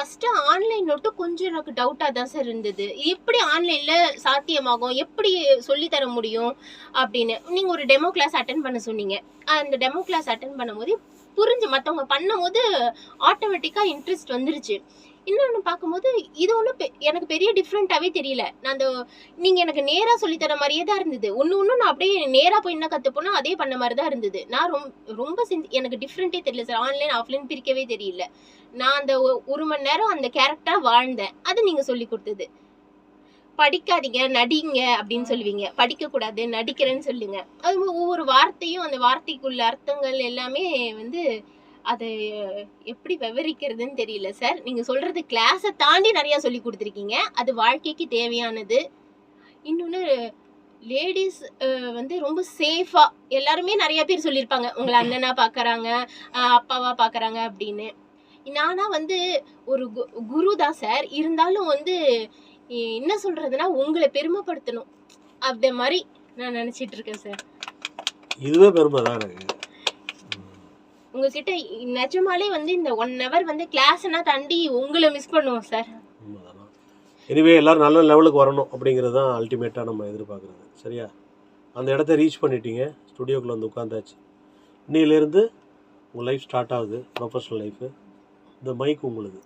First online note கொஞ்சம் எனக்கு டவுட்டா தான் சார் இருந்தது. எப்படி ஆன்லைன்ல சாத்தியமாகும், எப்படி சொல்லி தர முடியும் அப்படின்னு. நீங்க ஒரு டெமோ கிளாஸ் அட்டென்ட் பண்ண சொன்னீங்க. அந்த டெமோ கிளாஸ் அட்டென்ட் பண்ணும்போது புரிஞ்சு மத்தவங்க பண்ணும்போது ஆட்டோமேட்டிக்கா இன்ட்ரெஸ்ட் வந்துருச்சு. இன்னொன்னு பார்க்கும்போது இது ஒன்றும் எனக்கு பெரிய டிஃப்ரெண்ட்டாவே தெரியல. நான் அந்த நீங்க எனக்கு நேரா சொல்லி தர மாதிரியே தான் இருந்தது. ஒண்ணு நான் அப்படியே நேரா போய் என்ன கத்துப்போனோ அதே பண்ண மாதிரி தான் இருந்தது. நான் ரொம்ப எனக்கு டிஃப்ரெண்டே தெரியல சார். ஆன்லைன் ஆஃப்லைன் பிரிக்கவே தெரியல. நான் அந்த 1 மணி நேரம் அந்த கேரக்டரா வாழ்ந்தேன். அது நீங்க சொல்லி கொடுத்தது. படிக்காதீங்க, நடிங்க அப்படின்னு சொல்லுவீங்க. படிக்க கூடாது, நடிக்கிறேன்னு சொல்லுங்க. அது ஒவ்வொரு வார்த்தையும் அந்த வார்த்தைக்குள்ள அர்த்தங்கள் எல்லாமே வந்து அதை எப்படி விவரிக்கிறதுன்னு தெரியல சார். நீங்க சொல்றது கிளாஸை தாண்டி நிறைய சொல்லி கொடுத்துருக்கீங்க. அது வாழ்க்கைக்கு தேவையானது. இன்னொன்னு லேடிஸ் வந்து ரொம்ப சேஃபா எல்லாருமே நிறைய பேர் சொல்லியிருப்பாங்க, உங்களை அண்ணனா பாக்குறாங்க, அப்பாவா பாக்குறாங்க அப்படின்னு. நானா வந்து ஒரு குரு தான் சார். இருந்தாலும் வந்து என்ன சொல்றதுன்னா உங்களை பெருமைப்படுத்தணும் அப்படி மாதிரி நான் நினைச்சிட்டு இருக்கேன் சார். இதுவே பெருமை தான் எனக்கு. உங்ககிட்ட நிஜமாலே வந்து இந்த 1 hour வந்து கிளாஸ்னா தாண்டி உங்களை மிஸ் பண்ணுவோம் சார். எனிவே எல்லாரும் நல்ல லெவலுக்கு வரணும் அப்படிங்கிறது தான் அல்டிமேட்டாக நம்ம எதிர்பார்க்குறது. சரியா? அந்த இடத்த ரீச் பண்ணிட்டீங்க, ஸ்டுடியோக்குள்ளே வந்து உட்காந்தாச்சு. இன்னிலேருந்து உங்கள் லைஃப் ஸ்டார்ட் ஆகுது, ப்ரொஃபஷனல் லைஃபு. இந்த மைக் உங்களுக்கு,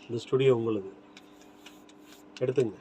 இந்த ஸ்டுடியோ உங்களுக்கு. எடுத்துங்க.